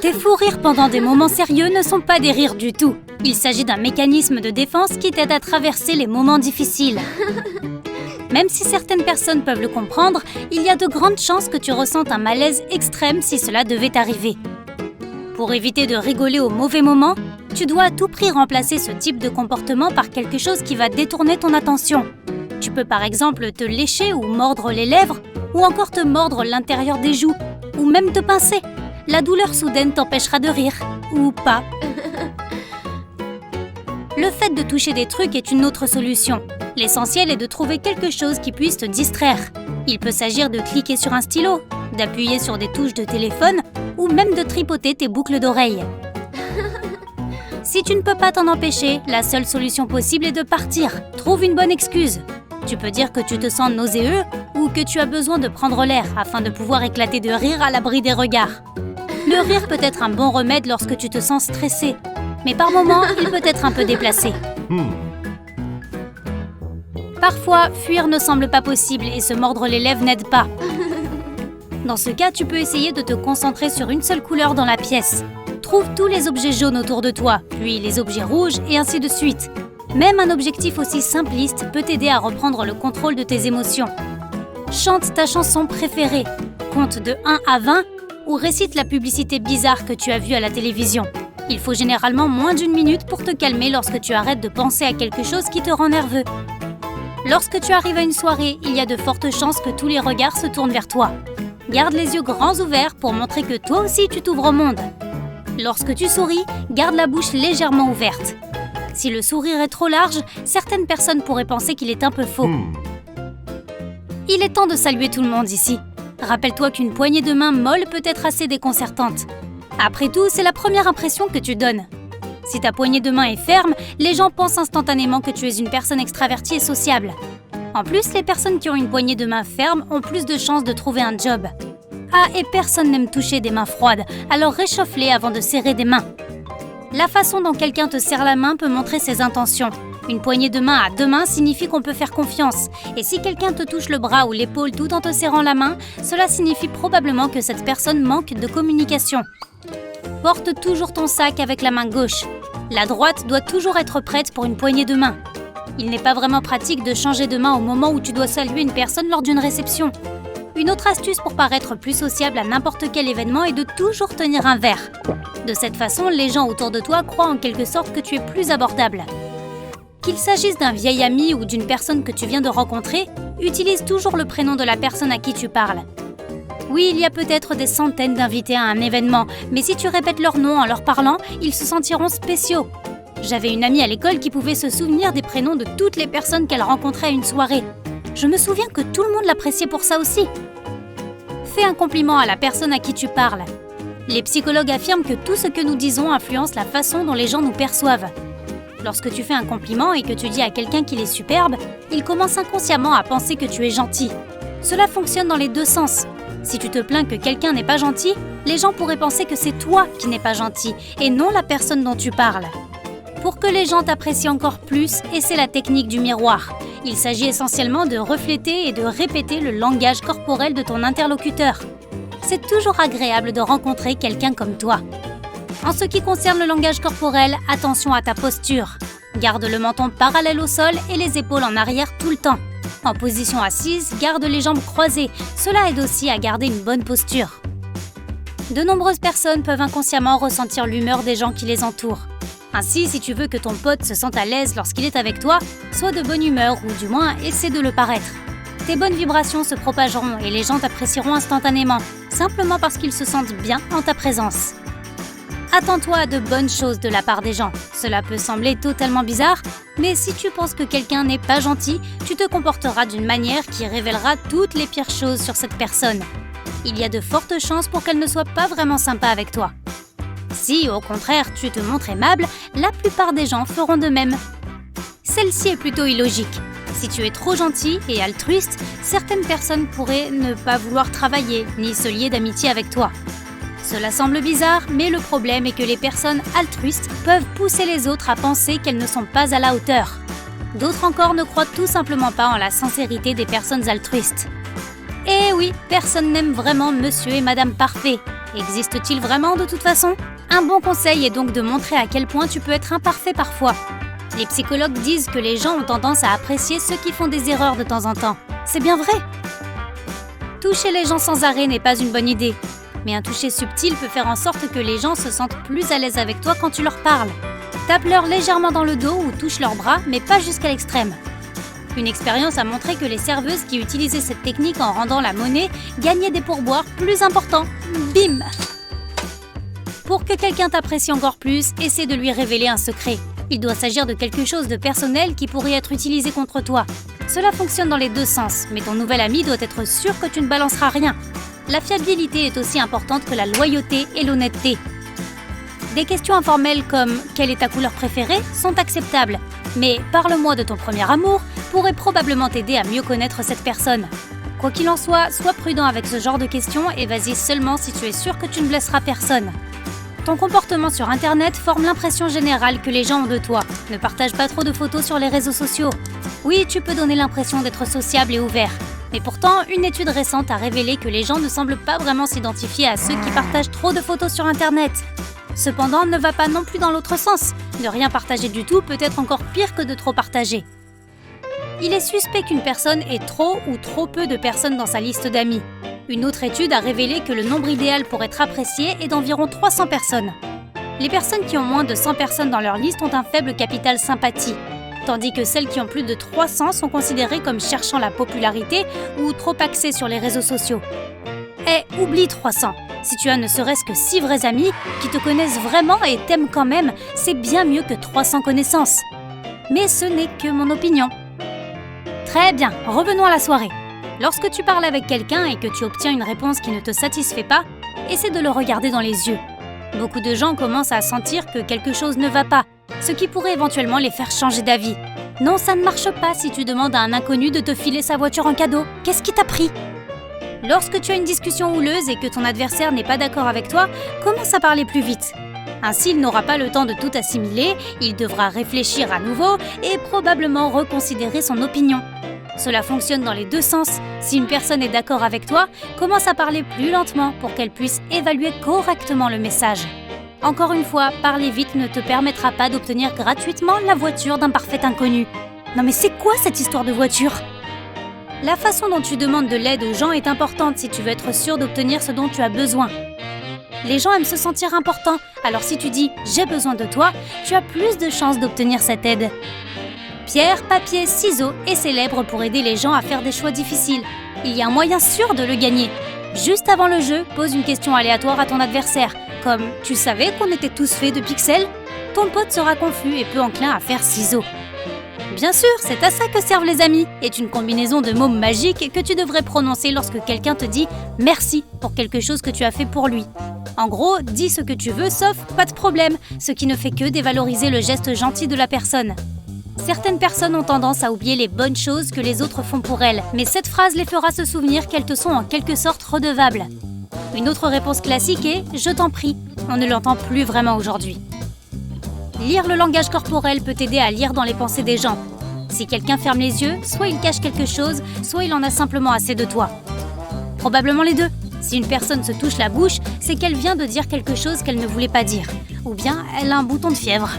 Tes fous rires pendant des moments sérieux ne sont pas des rires du tout. Il s'agit d'un mécanisme de défense qui t'aide à traverser les moments difficiles. Même si certaines personnes peuvent le comprendre, il y a de grandes chances que tu ressentes un malaise extrême si cela devait arriver. Pour éviter de rigoler au mauvais moment, tu dois à tout prix remplacer ce type de comportement par quelque chose qui va détourner ton attention. Tu peux par exemple te lécher ou mordre les lèvres, ou encore te mordre l'intérieur des joues, ou même te pincer. La douleur soudaine t'empêchera de rire, ou pas. Le fait de toucher des trucs est une autre solution. L'essentiel est de trouver quelque chose qui puisse te distraire. Il peut s'agir de cliquer sur un stylo, d'appuyer sur des touches de téléphone, ou même de tripoter tes boucles d'oreilles. Si tu ne peux pas t'en empêcher, la seule solution possible est de partir. Trouve une bonne excuse. Tu peux dire que tu te sens nauséeux ou que tu as besoin de prendre l'air afin de pouvoir éclater de rire à l'abri des regards. Le rire peut être un bon remède lorsque tu te sens stressé, mais par moments, il peut être un peu déplacé. Parfois, fuir ne semble pas possible et se mordre les lèvres n'aide pas. Dans ce cas, tu peux essayer de te concentrer sur une seule couleur dans la pièce. Trouve tous les objets jaunes autour de toi, puis les objets rouges et ainsi de suite. Même un objectif aussi simpliste peut t'aider à reprendre le contrôle de tes émotions. Chante ta chanson préférée, compte de 1 à 20 ou récite la publicité bizarre que tu as vue à la télévision. Il faut généralement moins d'1 minute pour te calmer lorsque tu arrêtes de penser à quelque chose qui te rend nerveux. Lorsque tu arrives à une soirée, il y a de fortes chances que tous les regards se tournent vers toi. Garde les yeux grands ouverts pour montrer que toi aussi tu t'ouvres au monde. Lorsque tu souris, garde la bouche légèrement ouverte. Si le sourire est trop large, certaines personnes pourraient penser qu'il est un peu faux. Il est temps de saluer tout le monde ici. Rappelle-toi qu'une poignée de main molle peut être assez déconcertante. Après tout, c'est la première impression que tu donnes. Si ta poignée de main est ferme, les gens pensent instantanément que tu es une personne extravertie et sociable. En plus, les personnes qui ont une poignée de main ferme ont plus de chances de trouver un job. Ah, et personne n'aime toucher des mains froides, alors réchauffe-les avant de serrer des mains. La façon dont quelqu'un te serre la main peut montrer ses intentions. Une poignée de main à 2 mains signifie qu'on peut faire confiance. Et si quelqu'un te touche le bras ou l'épaule tout en te serrant la main, cela signifie probablement que cette personne manque de communication. Porte toujours ton sac avec la main gauche. La droite doit toujours être prête pour une poignée de main. Il n'est pas vraiment pratique de changer de main au moment où tu dois saluer une personne lors d'une réception. Une autre astuce pour paraître plus sociable à n'importe quel événement est de toujours tenir un verre. De cette façon, les gens autour de toi croient en quelque sorte que tu es plus abordable. Qu'il s'agisse d'un vieil ami ou d'une personne que tu viens de rencontrer, utilise toujours le prénom de la personne à qui tu parles. Oui, il y a peut-être des centaines d'invités à un événement, mais si tu répètes leur nom en leur parlant, ils se sentiront spéciaux. J'avais une amie à l'école qui pouvait se souvenir des prénoms de toutes les personnes qu'elle rencontrait à une soirée. Je me souviens que tout le monde l'appréciait pour ça aussi. Fais un compliment à la personne à qui tu parles. Les psychologues affirment que tout ce que nous disons influence la façon dont les gens nous perçoivent. Lorsque tu fais un compliment et que tu dis à quelqu'un qu'il est superbe, il commence inconsciemment à penser que tu es gentil. Cela fonctionne dans les deux sens. Si tu te plains que quelqu'un n'est pas gentil, les gens pourraient penser que c'est toi qui n'es pas gentil et non la personne dont tu parles. Pour que les gens t'apprécient encore plus, et c'est la technique du miroir. Il s'agit essentiellement de refléter et de répéter le langage corporel de ton interlocuteur. C'est toujours agréable de rencontrer quelqu'un comme toi. En ce qui concerne le langage corporel, attention à ta posture. Garde le menton parallèle au sol et les épaules en arrière tout le temps. En position assise, garde les jambes croisées. Cela aide aussi à garder une bonne posture. De nombreuses personnes peuvent inconsciemment ressentir l'humeur des gens qui les entourent. Ainsi, si tu veux que ton pote se sente à l'aise lorsqu'il est avec toi, sois de bonne humeur ou du moins essaie de le paraître. Tes bonnes vibrations se propageront et les gens t'apprécieront instantanément, simplement parce qu'ils se sentent bien en ta présence. Attends-toi à de bonnes choses de la part des gens. Cela peut sembler totalement bizarre, mais si tu penses que quelqu'un n'est pas gentil, tu te comporteras d'une manière qui révélera toutes les pires choses sur cette personne. Il y a de fortes chances pour qu'elle ne soit pas vraiment sympa avec toi. Si, au contraire, tu te montres aimable, la plupart des gens feront de même. Celle-ci est plutôt illogique. Si tu es trop gentil et altruiste, certaines personnes pourraient ne pas vouloir travailler ni se lier d'amitié avec toi. Cela semble bizarre, mais le problème est que les personnes altruistes peuvent pousser les autres à penser qu'elles ne sont pas à la hauteur. D'autres encore ne croient tout simplement pas en la sincérité des personnes altruistes. Et oui, personne n'aime vraiment Monsieur et Madame Parfait. Existe-t-il vraiment de toute façon? Un bon conseil est donc de montrer à quel point tu peux être imparfait parfois. Les psychologues disent que les gens ont tendance à apprécier ceux qui font des erreurs de temps en temps. C'est bien vrai. Toucher les gens sans arrêt n'est pas une bonne idée. Mais un toucher subtil peut faire en sorte que les gens se sentent plus à l'aise avec toi quand tu leur parles. Tape-leur légèrement dans le dos ou touche leurs bras, mais pas jusqu'à l'extrême. Une expérience a montré que les serveuses qui utilisaient cette technique en rendant la monnaie gagnaient des pourboires plus importants. Bim! Pour que quelqu'un t'apprécie encore plus, essaie de lui révéler un secret. Il doit s'agir de quelque chose de personnel qui pourrait être utilisé contre toi. Cela fonctionne dans les deux sens, mais ton nouvel ami doit être sûr que tu ne balanceras rien. La fiabilité est aussi importante que la loyauté et l'honnêteté. Des questions informelles comme « Quelle est ta couleur préférée ?» sont acceptables, mais « Parle-moi de ton premier amour » pourrait probablement t'aider à mieux connaître cette personne. Quoi qu'il en soit, sois prudent avec ce genre de questions et vas-y seulement si tu es sûr que tu ne blesseras personne. Ton comportement sur Internet forme l'impression générale que les gens ont de toi. Ne partage pas trop de photos sur les réseaux sociaux. Oui, tu peux donner l'impression d'être sociable et ouvert. Mais pourtant, une étude récente a révélé que les gens ne semblent pas vraiment s'identifier à ceux qui partagent trop de photos sur Internet. Cependant, ne va pas non plus dans l'autre sens. Ne rien partager du tout peut être encore pire que de trop partager. Il est suspect qu'une personne ait trop ou trop peu de personnes dans sa liste d'amis. Une autre étude a révélé que le nombre idéal pour être apprécié est d'environ 300 personnes. Les personnes qui ont moins de 100 personnes dans leur liste ont un faible capital sympathie, tandis que celles qui ont plus de 300 sont considérées comme cherchant la popularité ou trop axées sur les réseaux sociaux. Oublie 300. Si tu as ne serait-ce que 6 vrais amis qui te connaissent vraiment et t'aiment quand même, c'est bien mieux que 300 connaissances. Mais ce n'est que mon opinion. Très bien, revenons à la soirée. Lorsque tu parles avec quelqu'un et que tu obtiens une réponse qui ne te satisfait pas, essaie de le regarder dans les yeux. Beaucoup de gens commencent à sentir que quelque chose ne va pas, ce qui pourrait éventuellement les faire changer d'avis. Non, ça ne marche pas si tu demandes à un inconnu de te filer sa voiture en cadeau. Qu'est-ce qui t'a pris ? Lorsque tu as une discussion houleuse et que ton adversaire n'est pas d'accord avec toi, commence à parler plus vite. Ainsi, il n'aura pas le temps de tout assimiler, il devra réfléchir à nouveau et probablement reconsidérer son opinion. Cela fonctionne dans les deux sens. Si une personne est d'accord avec toi, commence à parler plus lentement pour qu'elle puisse évaluer correctement le message. Encore une fois, parler vite ne te permettra pas d'obtenir gratuitement la voiture d'un parfait inconnu. Non mais c'est quoi cette histoire de voiture ? La façon dont tu demandes de l'aide aux gens est importante si tu veux être sûr d'obtenir ce dont tu as besoin. Les gens aiment se sentir importants, alors si tu dis « j'ai besoin de toi », tu as plus de chances d'obtenir cette aide. Pierre, papier, ciseaux est célèbre pour aider les gens à faire des choix difficiles. Il y a un moyen sûr de le gagner. Juste avant le jeu, pose une question aléatoire à ton adversaire, comme « Tu savais qu'on était tous faits de pixels ?» Ton pote sera confus et peu enclin à faire ciseaux. Bien sûr, c'est à ça que servent les amis, est une combinaison de mots magiques que tu devrais prononcer lorsque quelqu'un te dit « merci » pour quelque chose que tu as fait pour lui. En gros, dis ce que tu veux sauf « pas de problème », ce qui ne fait que dévaloriser le geste gentil de la personne. Certaines personnes ont tendance à oublier les bonnes choses que les autres font pour elles, mais cette phrase les fera se souvenir qu'elles te sont en quelque sorte redevables. Une autre réponse classique est « je t'en prie ». On ne l'entend plus vraiment aujourd'hui. Lire le langage corporel peut t'aider à lire dans les pensées des gens. Si quelqu'un ferme les yeux, soit il cache quelque chose, soit il en a simplement assez de toi. Probablement les deux. Si une personne se touche la bouche, c'est qu'elle vient de dire quelque chose qu'elle ne voulait pas dire. Ou bien elle a un bouton de fièvre.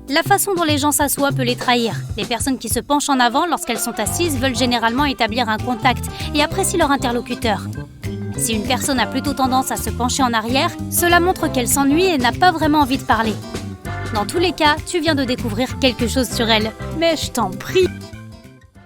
La façon dont les gens s'assoient peut les trahir. Les personnes qui se penchent en avant lorsqu'elles sont assises veulent généralement établir un contact et apprécient leur interlocuteur. Si une personne a plutôt tendance à se pencher en arrière, cela montre qu'elle s'ennuie et n'a pas vraiment envie de parler. Dans tous les cas, tu viens de découvrir quelque chose sur elle. Mais je t'en prie!